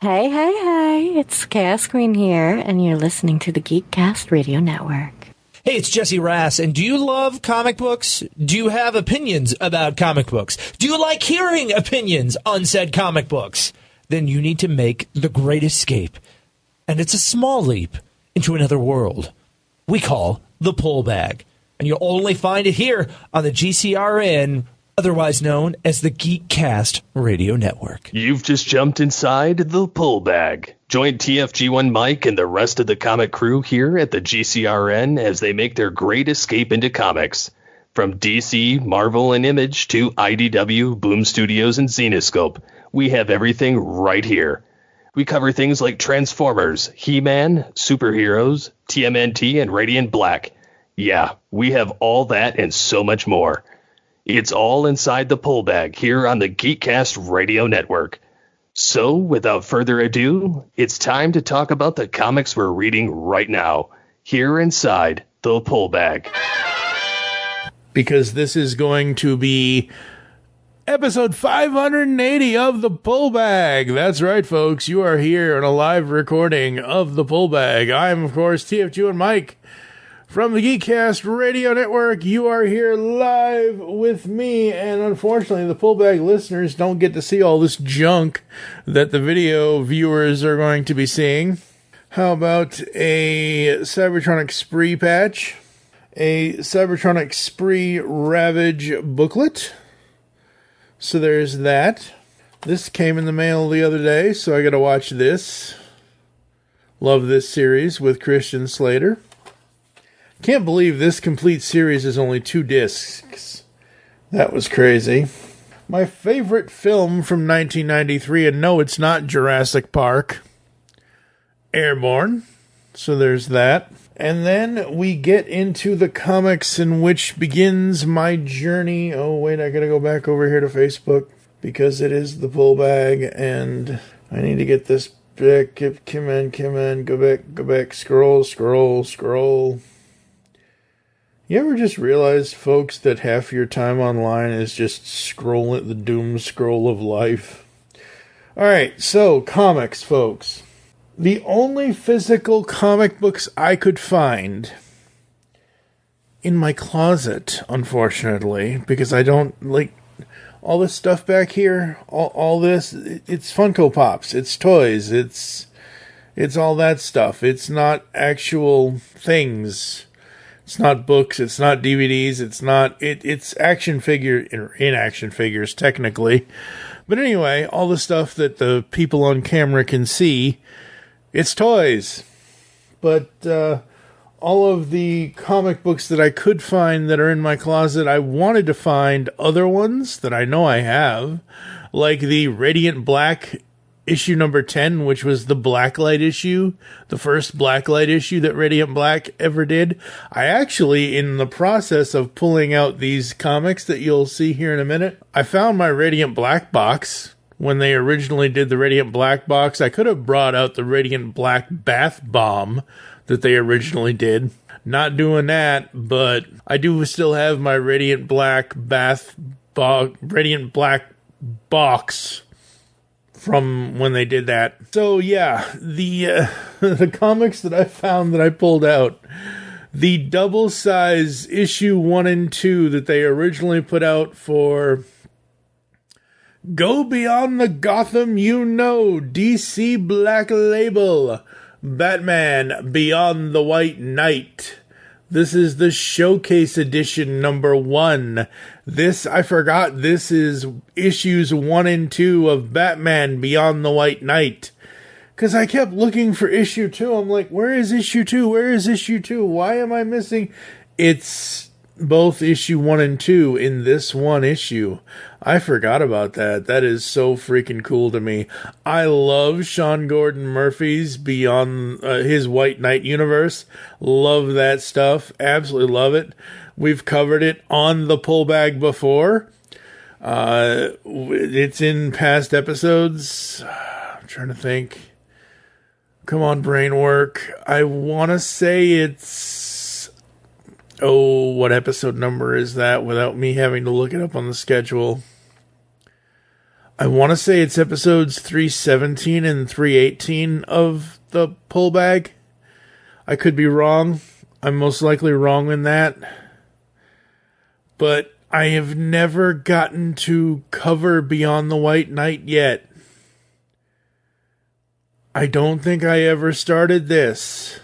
Hey, hey, hey, it's Chaos Queen here, and you're listening to the Geekcast Radio Network. Hey, it's Jesse Rass, and do you love comic books? Do you have opinions about comic books? Do you like hearing opinions on said comic books? Then you need to make the great escape, and it's a small leap into another world we call the Pull Bag, and you'll only find it here on the GCRN, otherwise known as the Geekcast Radio Network. You've just jumped inside the Pull Bag. Join TFG1Mike and the rest of the comic crew here at the GCRN as they make their great escape into comics. From DC, Marvel, and Image to IDW, Boom Studios, and Zenescope, we have everything right here. We cover things like Transformers, He-Man, superheroes, TMNT, and Radiant Black. Yeah, we have all that and so much more. It's all inside the Pull Bag here on the Geekcast Radio Network. So, without further ado, it's time to talk about the comics we're reading right now, here inside the Pull Bag. Because this is going to be episode 580 of the Pull Bag. That's right, folks. You are here on a live recording of the Pull Bag. I'm, of course, TFG1Mike. From the Geekcast Radio Network, you are here live with me, and unfortunately, the Pull Bag listeners don't get to see all this junk that the video viewers are going to be seeing. How about a Cybertronic Spree patch, a Cybertronic Spree Ravage booklet? So there's that. This came in the mail the other day, so I gotta watch this. Love this series with Christian Slater. Can't believe this complete series is only 2 discs. That was crazy. My favorite film from 1993, and no, it's not Jurassic Park. Airborne. So there's that. And then we get into the comics in which begins my journey. Oh, wait, I gotta go back over here to Facebook because it is the Pull Bag, and I need to get this back. Come in, go back, scroll. You ever just realize, folks, that half your time online is just scrolling the doom scroll of life? Alright, so, comics, folks. The only physical comic books I could find in my closet, unfortunately, because I don't, like, all this stuff back here, all this, it's Funko Pops, it's toys, it's all that stuff. It's not actual things. It's not books, it's not DVDs, it's action figures, technically. But anyway, all the stuff that the people on camera can see, it's toys. But all of the comic books that I could find that are in my closet, I wanted to find other ones that I know I have, like the Radiant Black issue number 10, which was the Blacklight issue, the first Blacklight issue that Radiant Black ever did. I actually, in the process of pulling out these comics that you'll see here in a minute, I found my Radiant Black box. When they originally did the Radiant Black box, I could have brought out the Radiant Black bath bomb that they originally did. Not doing that, but I do still have my Radiant Black Radiant Black box from when they did that. So yeah, the the comics that I found that I pulled out, the double size issue 1 and 2 that they originally put out for Go Beyond the Gotham You Know DC Black Label Batman Beyond the White Knight. This is the Showcase Edition number 1. This is issues 1 and 2 of Batman Beyond the White Knight. Because I kept looking for issue 2. I'm like, where is issue 2? Where is issue 2? Why am I missing? It's both issue 1 and 2 in this one issue. I forgot about that. That is so freaking cool to me. I love Sean Gordon Murphy's Beyond his White Knight universe. Love that stuff. Absolutely love it. We've covered it on the Pull Bag before. It's in past episodes. I'm trying to think. Come on, brain work. I want to say it's... Oh, what episode number is that without me having to look it up on the schedule? I want to say it's episodes 317 and 318 of the Pull Bag. I could be wrong. I'm most likely wrong in that. But I have never gotten to cover Beyond the White Knight yet. I don't think I ever started this.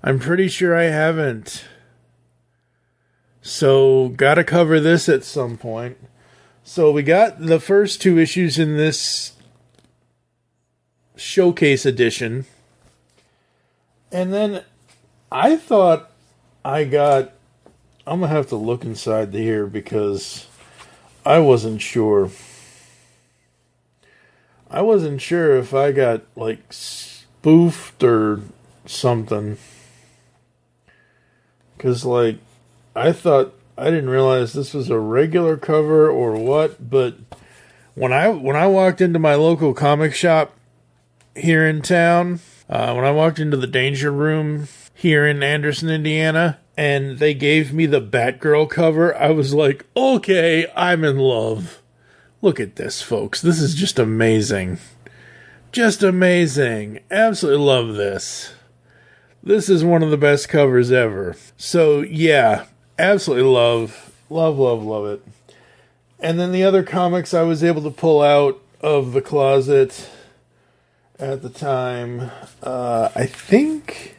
I'm pretty sure I haven't. So, gotta cover this at some point. So, we got the first 2 issues in this showcase edition. And then I thought I'm going to have to look inside here because I wasn't sure. I wasn't sure if I got, like, spoofed or something. Because, like, I didn't realize this was a regular cover or what, but when I walked into my local comic shop here in town, when I walked into the Danger Room here in Anderson, Indiana, and they gave me the Batgirl cover, I was like, okay, I'm in love. Look at this, folks. This is just amazing. Just amazing. Absolutely love this. This is one of the best covers ever. So, yeah, absolutely love it. And then the other comics I was able to pull out of the closet at the time, I think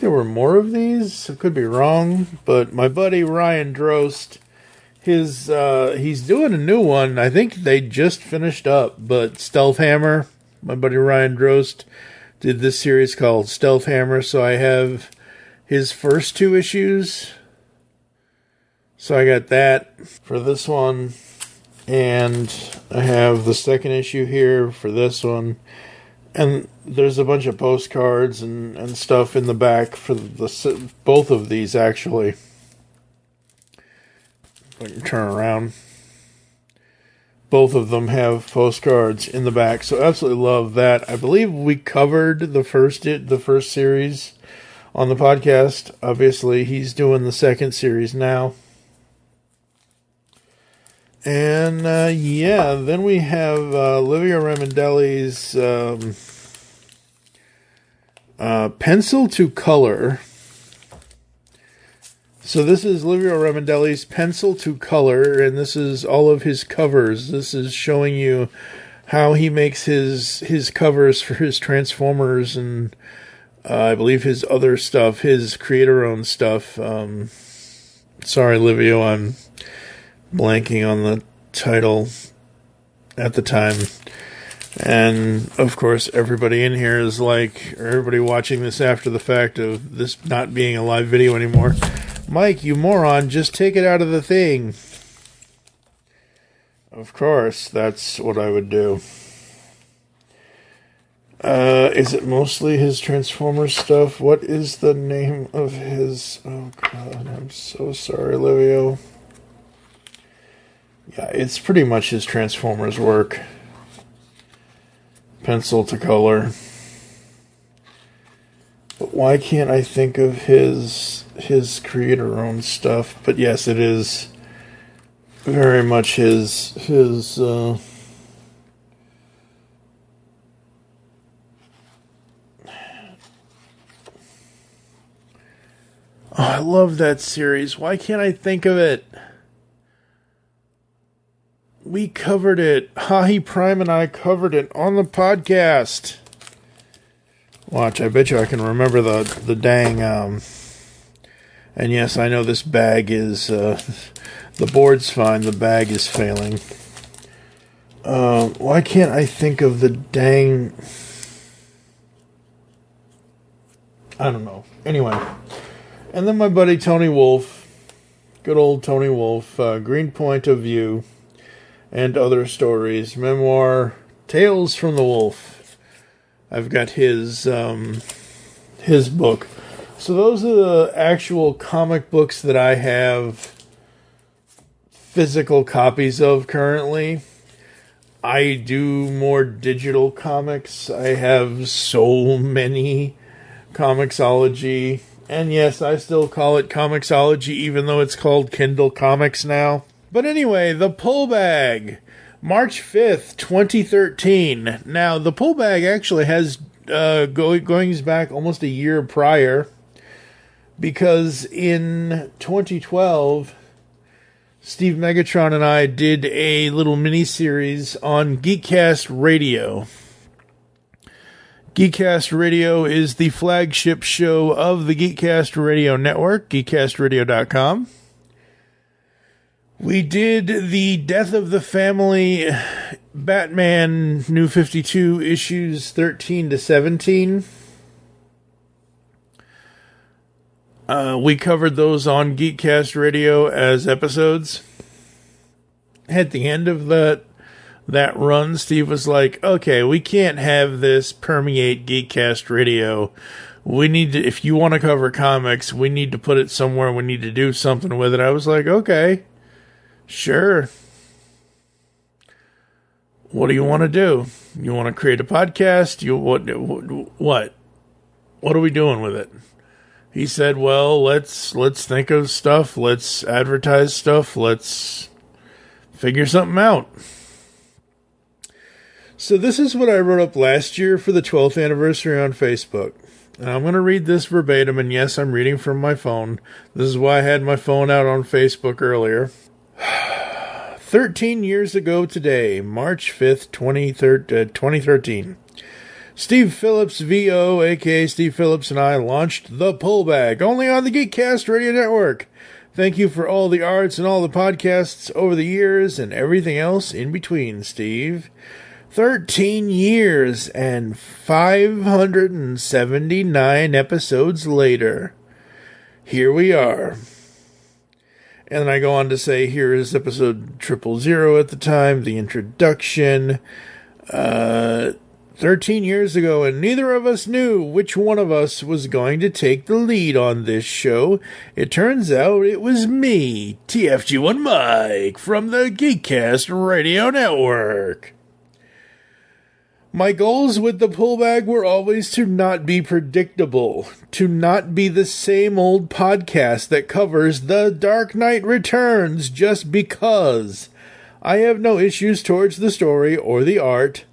there were more of these. I could be wrong, but my buddy Ryan Drost, he's doing a new one. I think they just finished up, but Stealth Hammer, my buddy Ryan Drost did this series called Stealth Hammer, so I have his first 2 issues. So I got that for this one, and I have the second issue here for this one. And there's a bunch of postcards and stuff in the back for both of these, actually. I can turn around. Both of them have postcards in the back, so absolutely love that. I believe we covered the first series on the podcast. Obviously, he's doing the second series now. And, then we have Livia Remendelli's Pencil to Color. So this is Livia Remendelli's Pencil to Color, and this is all of his covers. This is showing you how he makes his covers for his Transformers and I believe his other stuff, his creator-owned stuff. Sorry, Livia, I'm blanking on the title at the time. And, of course, everybody in here is like, or everybody watching this after the fact of this not being a live video anymore, Mike, you moron, just take it out of the thing. Of course, that's what I would do. Is it mostly his Transformers stuff? What is the name of his... Oh, God, I'm so sorry, Livio. Yeah, it's pretty much his Transformers work. Pencil to Color. But why can't I think of his creator-owned stuff? But yes, it is very much his Oh, I love that series. Why can't I think of it? We covered it. Hahi Prime and I covered it on the podcast. Watch, I bet you I can remember the dang... And yes, I know this bag is... the board's fine, the bag is failing. Why can't I think of the dang... I don't know. Anyway. And then my buddy Tony Wolf, good old Tony Wolf, Green Point of View, and other stories, memoir, Tales from the Wolf. I've got his book. So those are the actual comic books that I have physical copies of currently. I do more digital comics. I have so many Comixology. And yes, I still call it Comixology, even though it's called Kindle Comics now. But anyway, the Pull Bag. March 5th, 2013. Now, the Pull Bag actually has goings back almost a year prior, because in 2012, Steve Megatron and I did a little mini-series on Geekcast Radio. Geekcast Radio is the flagship show of the Geekcast Radio Network, geekcastradio.com. We did the Death of the Family Batman New 52 issues 13 to 17. We covered those on Geekcast Radio as episodes. At the end of that run, Steve was like, okay, we can't have this permeate Geekcast Radio. We need to, if you want to cover comics, we need to put it somewhere. We need to do something with it. I was like, okay, sure. What do you want to do? You want to create a podcast? What? What are we doing with it? He said, well, let's think of stuff. Let's advertise stuff. Let's figure something out. So this is what I wrote up last year for the 12th anniversary on Facebook. And I'm going to read this verbatim, and yes, I'm reading from my phone. This is why I had my phone out on Facebook earlier. 13 years ago today, March 5th, 2013. Steve Phillips, VO, a.k.a. Steve Phillips, and I launched The Pull Bag, only on the Geekcast Radio Network. Thank you for all the arts and all the podcasts over the years and everything else in between, Steve. 13 years and 579 episodes later. Here we are. And then I go on to say, here is episode 000 at the time, the introduction. 13 years ago, and neither of us knew which one of us was going to take the lead on this show. It turns out it was me, TFG1Mike, from the Geekcast Radio Network. My goals with the Pull Bag were always to not be predictable, to not be the same old podcast that covers The Dark Knight Returns just because. I have no issues towards the story or the art,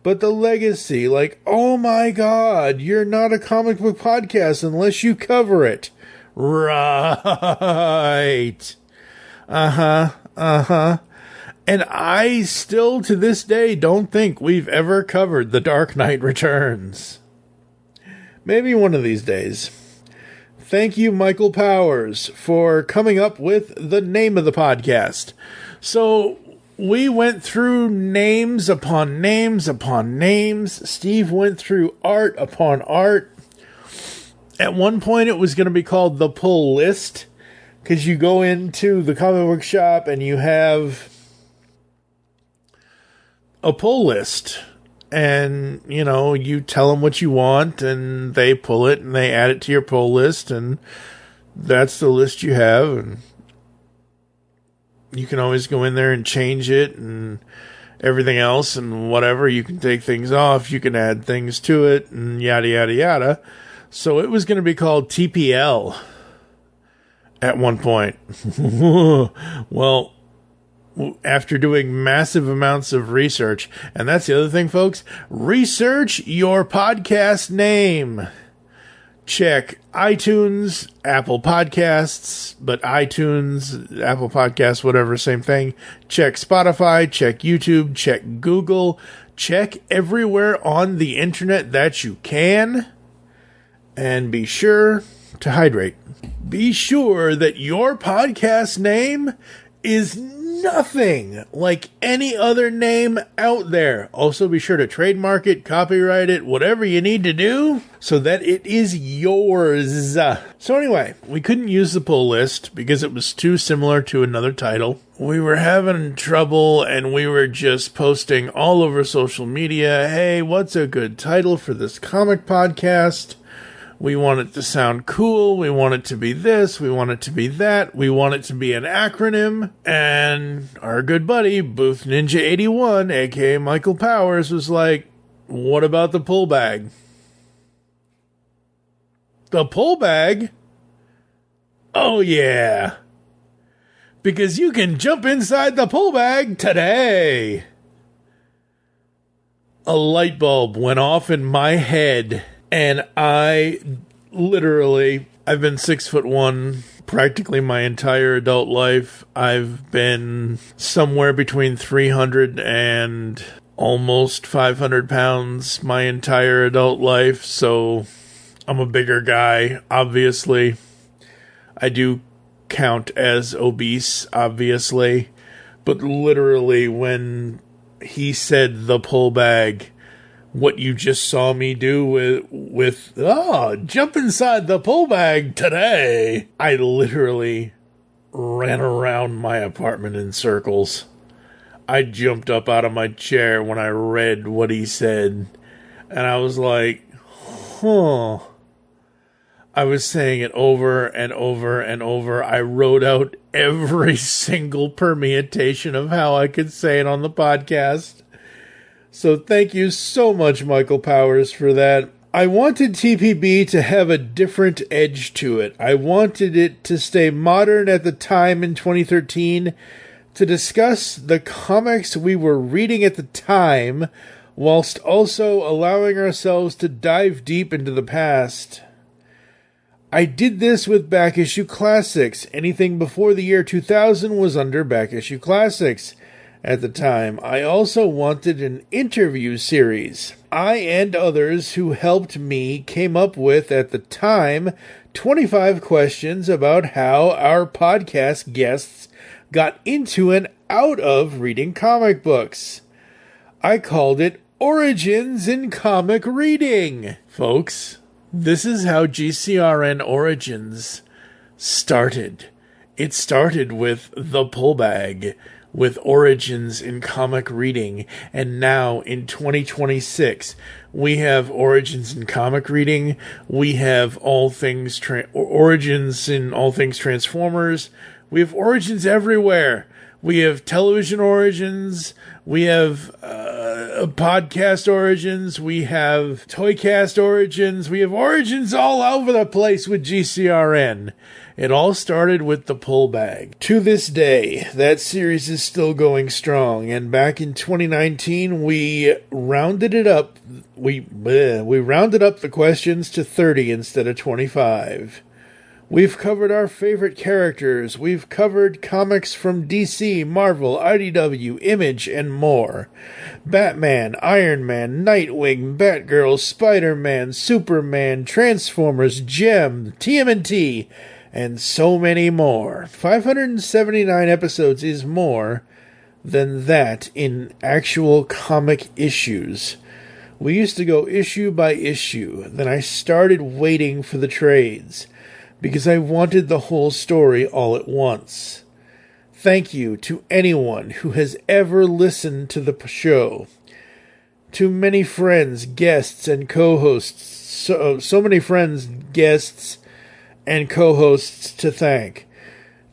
but the legacy, like, oh my god, you're not a comic book podcast unless you cover it. Right. And I still, to this day, don't think we've ever covered The Dark Knight Returns. Maybe one of these days. Thank you, Michael Powers, for coming up with the name of the podcast. So we went through names upon names upon names. Steve went through art upon art. At one point, it was going to be called The Pull List, because you go into the comic book shop and you have a pull list. And, you know, you tell them what you want, and they pull it, and they add it to your pull list, and that's the list you have, and you can always go in there and change it and everything else and whatever. You can take things off. You can add things to it and yada, yada, yada. So it was going to be called TPL at one point. Well, after doing massive amounts of research, and that's the other thing, folks, research your podcast name. Check iTunes, Apple Podcasts, but iTunes, Apple Podcasts, whatever, same thing. Check Spotify, check YouTube, check Google, check everywhere on the internet that you can, and be sure to hydrate. Be sure that your podcast name is nothing like any other name out there. Also, be sure to trademark it, copyright it, whatever you need to do so that it is yours. So anyway, we couldn't use the pull list because it was too similar to another title. We were having trouble, and we were just posting all over social media, hey, what's a good title for this comic podcast? We want it to sound cool. We want it to be this. We want it to be that. We want it to be an acronym. And our good buddy, Booth Ninja 81, aka Michael Powers, was like, what about the Pull Bag? The Pull Bag? Oh, yeah. Because you can jump inside the Pull Bag today. a light bulb went off in my head, and I've been 6'1" practically my entire adult life. I've been somewhere between 300 and almost 500 pounds my entire adult life, so I'm a bigger guy, obviously. I do count as obese, obviously, but literally when he said the pull bag, what you just saw me do with jump inside the pull bag today, I literally ran around my apartment in circles. I jumped up out of my chair when I read what he said, and I was like, I was saying it over and over and over. I wrote out every single permutation of how I could say it on the podcast. So thank you so much, Michael Powers, for that. I wanted TPB to have a different edge to it. I wanted it to stay modern at the time in 2013, to discuss the comics we were reading at the time, whilst also allowing ourselves to dive deep into the past. I did this with Back Issue Classics. Anything before the year 2000 was under Back Issue Classics. At the time, I also wanted an interview series. I and others who helped me came up with, at the time, 25 questions about how our podcast guests got into and out of reading comic books. I called it Origins in Comic Reading. Folks, this is how GCRN Origins started. It started with the Pull Bag, with Origins in Comic Reading, and now in 2026 we have Origins in Comic Reading, we have Origins in All Things Transformers, we have Origins everywhere. We have television Origins, we have podcast Origins, we have Toycast Origins, we have Origins all over the place with GCRN. It all started with the Pull Bag. To this day, that series is still going strong, and back in 2019, we rounded it up. We rounded up the questions to 30 instead of 25. We've covered our favorite characters. We've covered comics from DC, Marvel, IDW, Image, and more. Batman, Iron Man, Nightwing, Batgirl, Spider-Man, Superman, Transformers, Gem, TMNT, and so many more. 579 episodes is more than that in actual comic issues. We used to go issue by issue. Then I started waiting for the trades, because I wanted the whole story all at once. Thank you to anyone who has ever listened to the show. To many friends, guests, and co-hosts. So many friends, guests, and co-hosts to thank.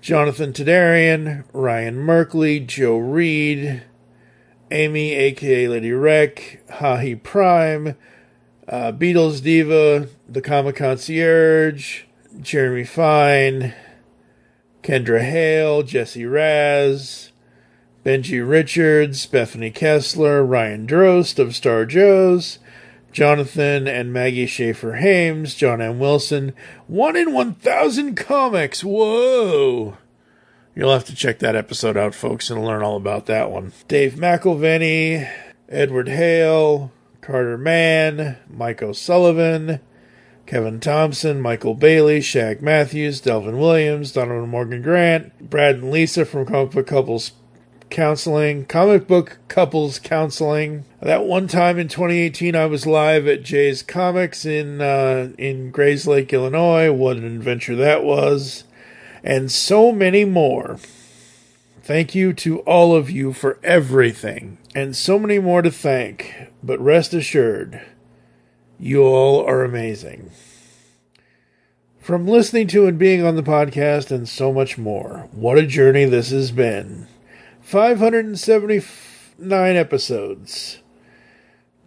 Jonathan Tadarian, Ryan Merkley, Joe Reed, Amy aka Lady Rec, Hahi Prime, Beatles Diva, The Comic Concierge, Jeremy Fine, Kendra Hale, Jesse Raz, Benji Richards, Bethany Kessler, Ryan Drost of Star Joe's, Jonathan and Maggie Schaefer-Hames, John M. Wilson, 1 in 1,000 Comics, whoa! You'll have to check that episode out, folks, and learn all about that one. Dave McElvenney, Edward Hale, Carter Mann, Mike O'Sullivan, Kevin Thompson, Michael Bailey, Shaq Matthews, Delvin Williams, Donovan Morgan Grant, Brad and Lisa from Comic Book Couples Counseling. That one time in 2018, I was live at Jay's Comics in Grayslake, Illinois. What an adventure that was. And so many more. Thank you to all of you for everything. And so many more to thank. But rest assured, you all are amazing. From listening to and being on the podcast and so much more, what a journey this has been. 579 episodes.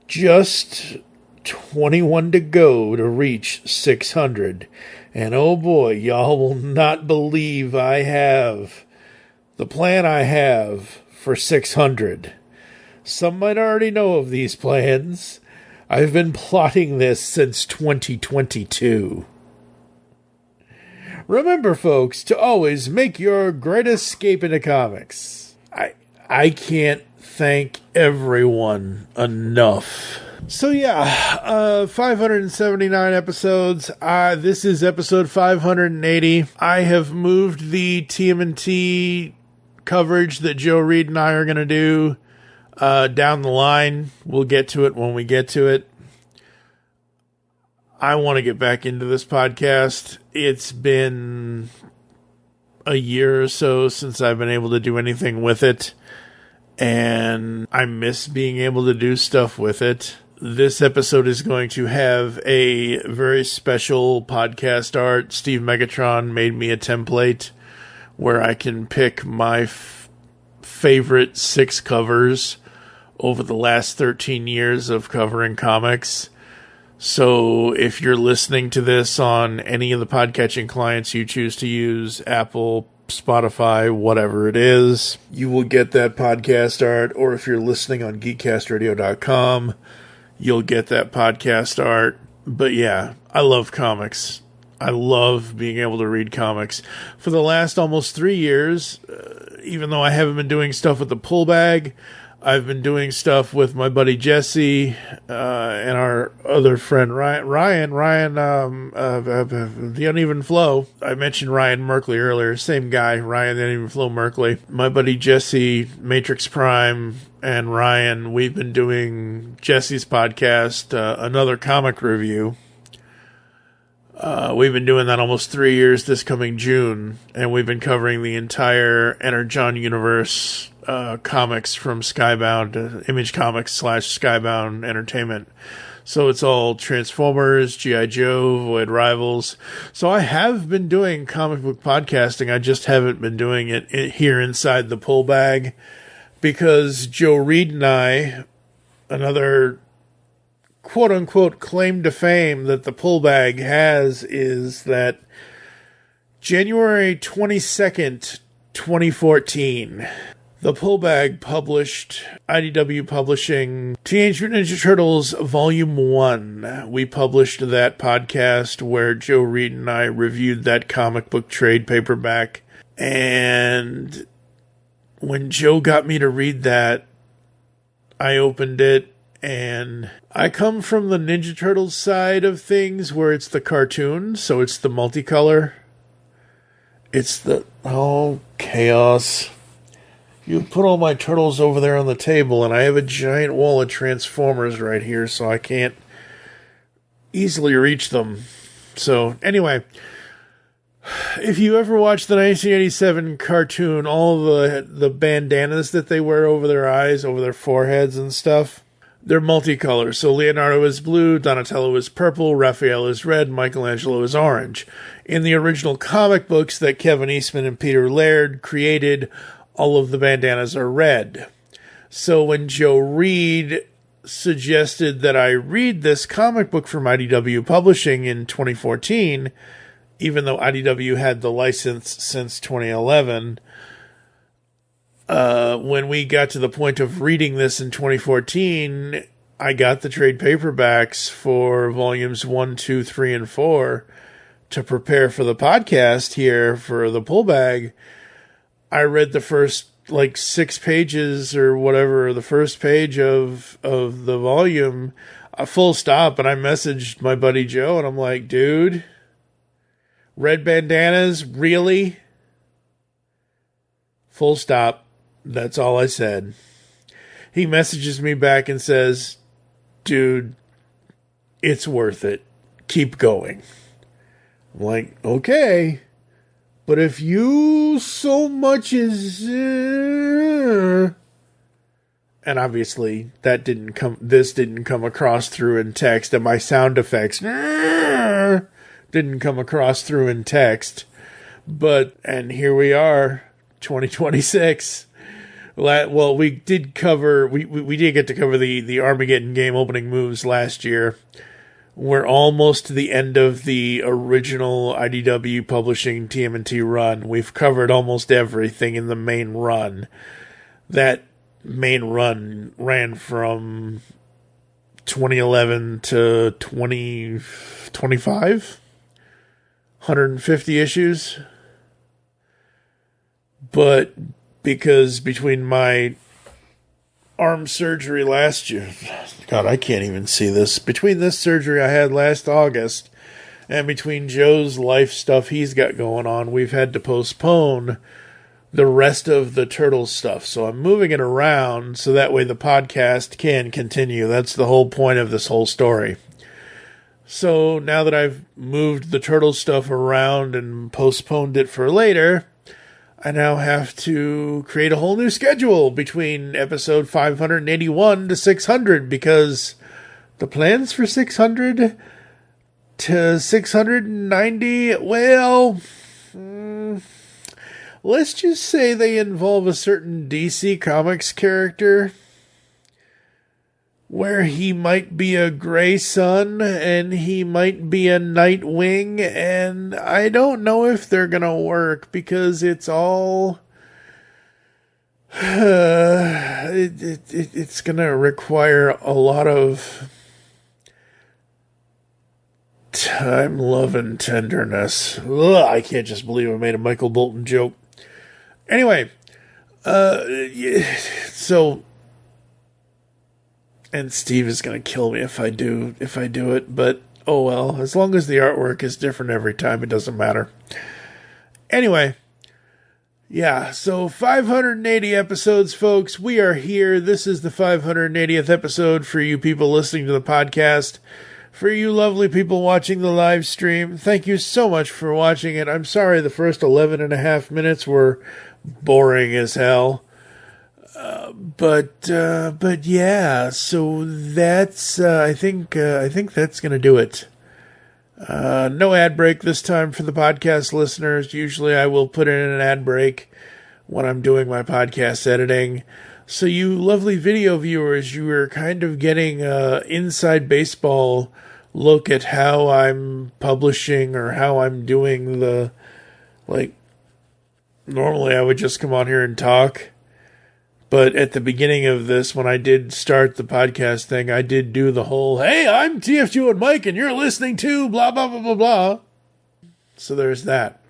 Just 21 to go to reach 600. And oh boy, y'all will not believe I have the plan I have for 600. some might already know of these plans. I've been plotting this since 2022. Remember, folks, to always make your great escape into comics. I can't thank everyone enough. So yeah, 579 episodes. This is episode 580. I have moved the TMNT coverage that Joe Reed and I are going to do down the line. We'll get to it when we get to it. I want to get back into this podcast. It's been a year or so since I've been able to do anything with it, and I miss being able to do stuff with it. This episode is going to have a very special podcast art. Steve Megatron made me a template where I can pick my favorite 6 covers over the last 13 years of covering comics. So if you're listening to this on any of the podcatching clients you choose to use, Apple, Spotify, whatever it is, you will get that podcast art. Or if you're listening on geekcastradio.com, you'll get that podcast art. But yeah, I love comics. I love being able to read comics. For the last almost 3 years, even though I haven't been doing stuff with the Pull Bag, I've been doing stuff with my buddy Jesse and our other friend Ryan, the Uneven Flow. I mentioned Ryan Merkley earlier. Same guy, Ryan, the Uneven Flow Merkley. My buddy Jesse, Matrix Prime, and Ryan, we've been doing Jesse's podcast, Another Comic Review. We've been doing that almost 3 years this coming June, and we've been covering the entire Energon universe comics from Skybound, Image Comics / Skybound Entertainment. So it's all Transformers, G.I. Joe, Void Rivals. So I have been doing comic book podcasting. I just haven't been doing it here inside the Pull Bag because Joe Reed and I, another quote-unquote claim to fame that the Pull Bag has is that January 22nd, 2014, the Pull Bag published, IDW Publishing, Teenage Mutant Ninja Turtles Volume 1. We published that podcast where Joe Reed and I reviewed that comic book trade paperback. And when Joe got me to read that, I opened it, and I come from the Ninja Turtles side of things where it's the cartoon, so it's the multicolor. It's the, chaos. You put all my turtles over there on the table, and I have a giant wall of Transformers right here, so I can't easily reach them. So, anyway, if you ever watched the 1987 cartoon, all the bandanas that they wear over their eyes, over their foreheads and stuff, they're multicolor. So Leonardo is blue, Donatello is purple, Raphael is red, Michelangelo is orange. In the original comic books that Kevin Eastman and Peter Laird created, all of the bandanas are red. So when Joe Reed suggested that I read this comic book from IDW Publishing in 2014, even though IDW had the license since 2011, when we got to the point of reading this in 2014, I got the trade paperbacks for volumes 1, 2, 3, and 4 to prepare for the podcast here for the Pull Bag. I read the first 6 pages or whatever, the first page of the volume, a full stop, and I messaged my buddy Joe, and I'm like, dude, red bandanas, really? Full stop. That's all I said. He messages me back and says, dude, it's worth it. Keep going. I'm like, okay. But if you so much as... and obviously, this didn't come across through in text, and my sound effects didn't come across through in text. And here we are, 2026. Well, we did get to cover the Armageddon game opening moves last year. We're almost to the end of the original IDW Publishing TMNT run. We've covered almost everything in the main run. That main run ran from 2011 to 2025, 150 issues. But because between my arm surgery last year, God, I can't even see this. Between this surgery I had last August and between Joe's life stuff he's got going on, we've had to postpone the rest of the Turtles stuff. So I'm moving it around so that way the podcast can continue. That's the whole point of this whole story. So now that I've moved the Turtles stuff around and postponed it for later, I now have to create a whole new schedule between episode 581 to 600 because the plans for 600 to 690, well, let's just say they involve a certain DC Comics character where he might be a Gray Sun and he might be a Nightwing, and I don't know if they're gonna work because it's all it's gonna require a lot of time, love, and tenderness. Ugh, I can't just believe I made a Michael Bolton joke. Anyway, so, and Steve is gonna kill me if I do it, but oh well. As long as the artwork is different every time, it doesn't matter. Anyway, yeah. So 580 episodes, folks. We are here. This is the 580th episode for you people listening to the podcast. For you lovely people watching the live stream, thank you so much for watching it. I'm sorry the first 11 and a half minutes were boring as hell. But yeah, so that's, I think that's going to do it. No ad break this time for the podcast listeners. Usually I will put in an ad break when I'm doing my podcast editing. So you lovely video viewers, you are kind of getting inside baseball look at how I'm publishing or how I'm doing the, like, normally I would just come on here and talk. But at the beginning of this, when I did start the podcast thing, I did do the whole, hey, I'm TFG1Mike and you're listening to blah, blah, blah, blah, blah. So there's that.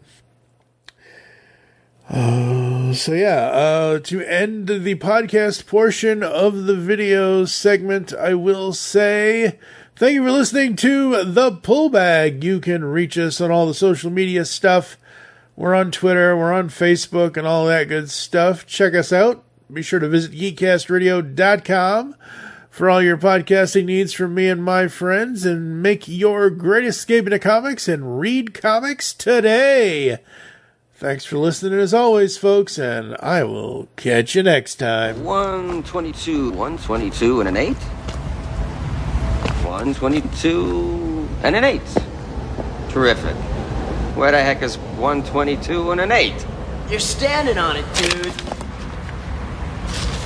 So yeah, to end the podcast portion of the video segment, I will say thank you for listening to The Pull Bag. You can reach us on all the social media stuff. We're on Twitter, we're on Facebook, and all that good stuff. Check us out. Be sure to visit geekcastradio.com for all your podcasting needs from me and my friends, and make your great escape into comics and read comics today. Thanks for listening as always, folks, and I will catch you next time. 122 and an 8. 122 and an 8. Terrific. Where the heck is 122 and an 8? You're standing on it, dude.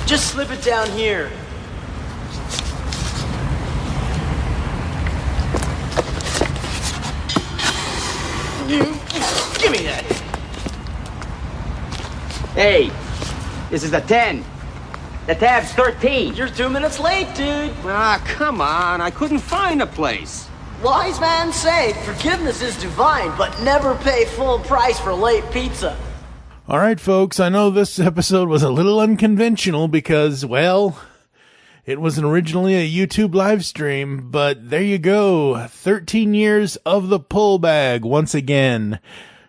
Just slip it down here. Give me that. Hey, this is a 10. The tab's 13. You're 2 minutes late, dude. Ah, come on. I couldn't find a place. Wise man say forgiveness is divine, but never pay full price for late pizza. All right, folks, I know this episode was a little unconventional because, well, it was originally a YouTube live stream, but there you go. 13 years of the Pull Bag once again.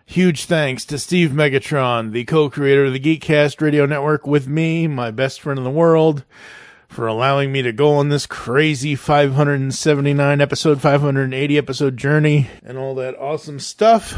Huge thanks to Steve Megatron, the co-creator of the Geekcast Radio Network, with me, my best friend in the world, for allowing me to go on this crazy 579 episode, 580 episode journey and all that awesome stuff.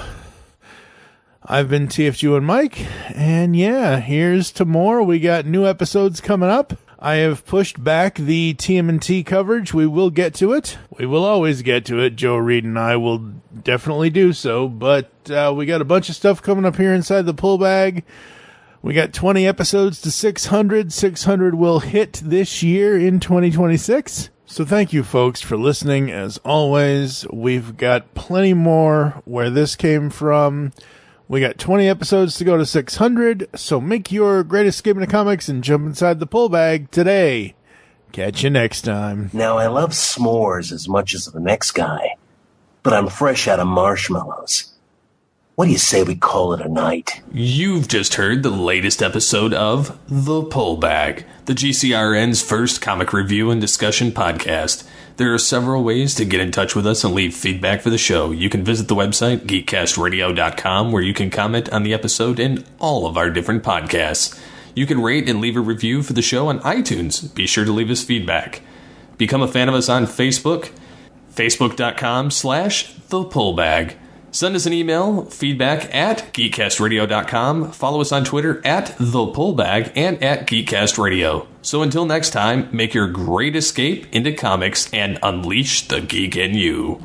I've been TFG1Mike, and yeah, here's to more. We got new episodes coming up. I have pushed back the TMNT coverage. We will get to it. We will always get to it. Joe Reed and I will definitely do so, but we got a bunch of stuff coming up here inside the Pull Bag. We got 20 episodes to 600. 600 will hit this year in 2026. So thank you, folks, for listening. As always, we've got plenty more where this came from. We got 20 episodes to go to 600, so make your great escape into comics and jump inside the pull bag today. Catch you next time. Now, I love s'mores as much as the next guy, but I'm fresh out of marshmallows. What do you say we call it a night? You've just heard the latest episode of The Pull Bag, the GCRN's first comic review and discussion podcast. There are several ways to get in touch with us and leave feedback for the show. You can visit the website, geekcastradio.com, where you can comment on the episode and all of our different podcasts. You can rate and leave a review for the show on iTunes. Be sure to leave us feedback. Become a fan of us on Facebook, facebook.com/thepullbag. Send us an email, feedback at geekcastradio.com. Follow us on Twitter at thepullbag and at geekcastradio. So until next time, make your great escape into comics and unleash the geek in you.